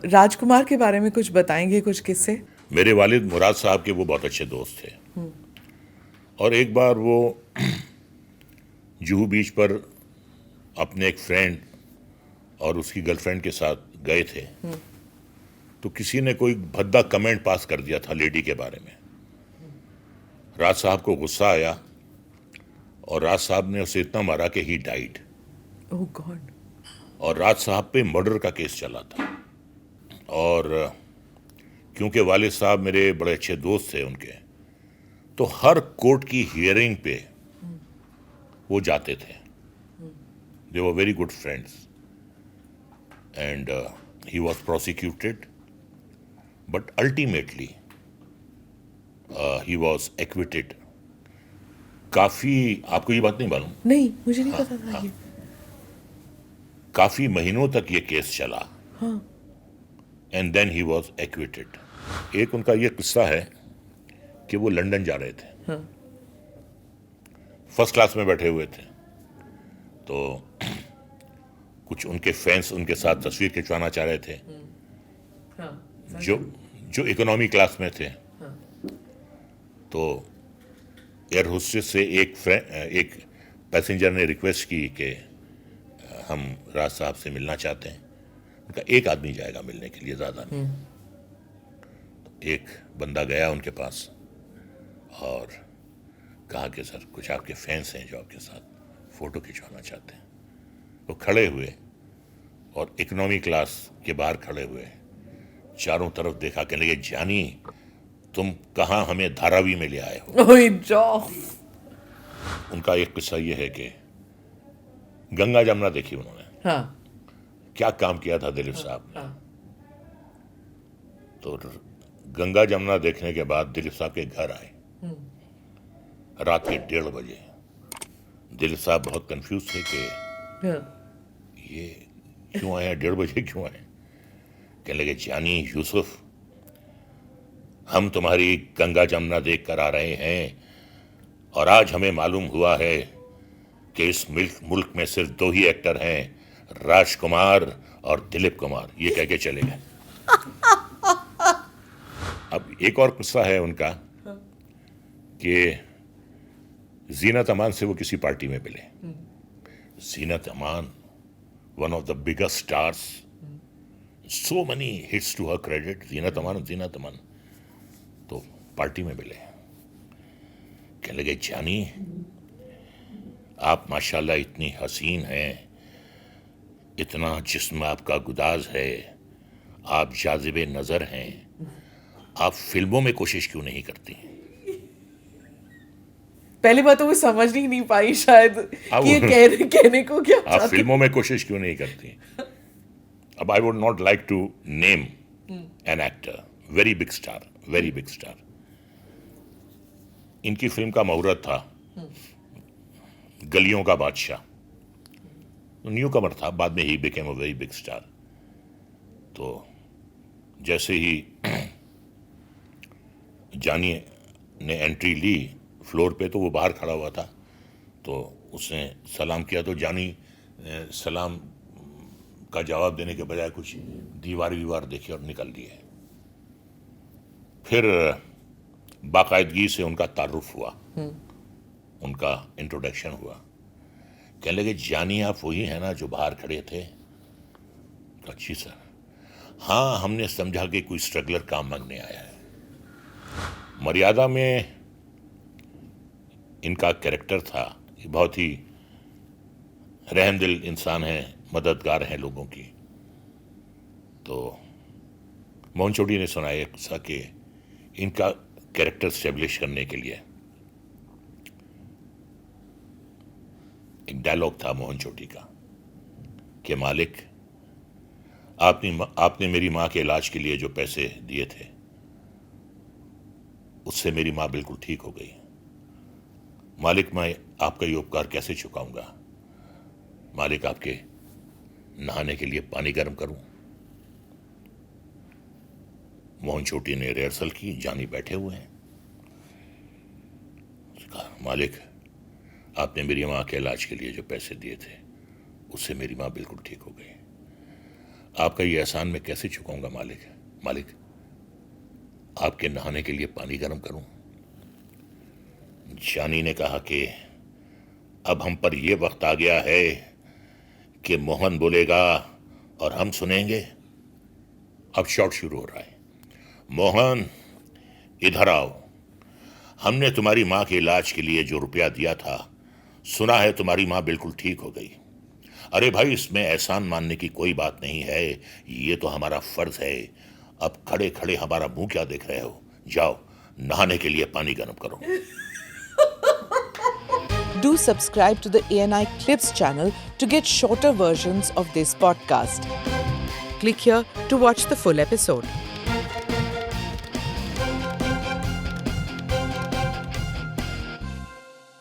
राजकुमार के बारे में कुछ बताएंगे, कुछ किस्से? मेरे वालिद मुराद साहब के वो बहुत अच्छे दोस्त थे। और एक बार वो जुहू बीच पर अपने एक फ्रेंड और उसकी गर्लफ्रेंड के साथ गए थे, तो किसी ने कोई भद्दा कमेंट पास कर दिया था लेडी के बारे में। राज साहब को गुस्सा आया और राज साहब ने उसे इतना मारा कि ही डाइड। Oh God. और राज साहब पे मर्डर का केस चला था। और क्योंकि वालिद साहब मेरे बड़े अच्छे दोस्त थे उनके, तो हर कोर्ट की हियरिंग पे वो जाते थे। They were very good friends and he was prosecuted but ultimately he was acquitted. काफ़ी, आपको ये बात नहीं मालूम, नहीं, मुझे नहीं पता था ये। काफ़ी महीनों तक ये केस चला हाँ। And then he was acquitted. एक उनका ये किस्सा है कि वो लंदन जा रहे थे। हाँ। फर्स्ट क्लास में बैठे हुए थे, तो कुछ उनके फैंस उनके साथ तस्वीर खिंचवाना चाह रहे थे। हाँ। जो जो इकोनॉमी क्लास में थे। हाँ। तो एयर होस्टेस से एक पैसेंजर ने रिक्वेस्ट की कि हम राज साहब से मिलना चाहते हैं। उनका एक आदमी जाएगा मिलने के लिए, ज़्यादा नहीं। तो एक बंदा गया उनके पास और कहा कि सर कुछ आपके फैंस हैं जो आपके साथ फ़ोटो खिंचवाना चाहते हैं। वो खड़े हुए और इकोनॉमी क्लास के बाहर खड़े हुए, चारों तरफ देखा, कहने लगे जानी तुम कहाँ हमें धारावी में ले आए हो। ओए जाओ। उनका एक किस्सा ये है कि गंगा जमुना देखी उन्होंने, हाँ। क्या काम किया था दिलीप साहब ने। हाँ। तो गंगा जमुना देखने के बाद दिलीप साहब के घर आए रात के 1:30 बजे। दिलीप साहब बहुत कंफ्यूज थे कि हाँ। ये क्यों आए हैं, 1:30 बजे क्यों आए। कहने लगे जानी यूसुफ, हम तुम्हारी गंगा जमुना देख कर आ रहे हैं और आज हमें मालूम हुआ है कि इस मुल्क में सिर्फ 2 ही एक्टर हैं, राजकुमार और दिलीप कुमार। ये कह के चले गए। अब एक और किस्सा है उनका कि जीनत अमान से वो किसी पार्टी में मिले। Zeenat Aman, one of the biggest stars, so many hits to her credit, Zeenat Aman. तो पार्टी में मिले, कहने लगे जानी आप माशाल्लाह इतनी हसीन हैं, इतना जिस्म आपका गुदाज है, आप जाज़िबे नज़र हैं, आप फिल्मों में कोशिश क्यों नहीं करती। पहली बात तो वो समझ ही नहीं पाई शायद कि ये कहने को क्या आप चाहते। फिल्मों में कोशिश क्यों नहीं करती। अब I would not like to name an actor, very big star. इनकी फिल्म का मुहूर्त था गलियों का बादशाह। न्यू कमर था, बाद में he became a very big star. तो जैसे ही जानी ने एंट्री ली फ्लोर पे, तो वो बाहर खड़ा हुआ था, तो उसने सलाम किया, तो जानी सलाम का जवाब देने के बजाय कुछ दीवार देखी और निकल दिए। फिर बाकायदगी से उनका तारुफ हुआ, उनका इंट्रोडक्शन हुआ। कहने लगे जानी आप वही हैं ना जो बाहर खड़े थे। अच्छी सर, हाँ हमने समझा कि कोई स्ट्रगलर काम मांगने आया है। मर्यादा में इनका कैरेक्टर था, ये बहुत ही रहमदिल इंसान हैं, मददगार हैं लोगों की। तो मोहन चोटी ने सुनाया एक किस्सा कि इनका कैरेक्टर स्टेब्लिश करने के लिए एक डायलॉग था मोहन चोटी का कि मालिक आपने मेरी माँ के इलाज के लिए जो पैसे दिए थे उससे मेरी माँ बिल्कुल ठीक हो गई। मालिक मैं आपका ये उपकार कैसे चुकाऊंगा। मालिक आपके नहाने के लिए पानी गर्म करूं। मोहन चोटी ने रिहर्सल की, जानी बैठे हुए हैं। कहा मालिक आपने मेरी माँ के इलाज के लिए जो पैसे दिए थे उससे मेरी माँ बिल्कुल ठीक हो गई। आपका ये एहसान मैं कैसे चुकाऊंगा मालिक? मालिक, आपके नहाने के लिए पानी गर्म करूं? जानी ने कहा कि अब हम पर यह वक्त आ गया है कि मोहन बोलेगा और हम सुनेंगे। अब शॉट शुरू हो रहा है। मोहन, इधर आओ। हमने तुम्हारी मां के इलाज के लिए जो रुपया दिया था, सुना है तुम्हारी मां बिल्कुल ठीक हो गई। अरे भाई, इसमें एहसान मानने की कोई बात नहीं है, ये तो हमारा फर्ज है। अब खड़े खड़े हमारा मुंह क्या देख रहे हो? जाओ, नहाने के लिए पानी गर्म करो। Do subscribe to the ANI Clips channel to get shorter versions of this podcast. Click here to watch the full episode.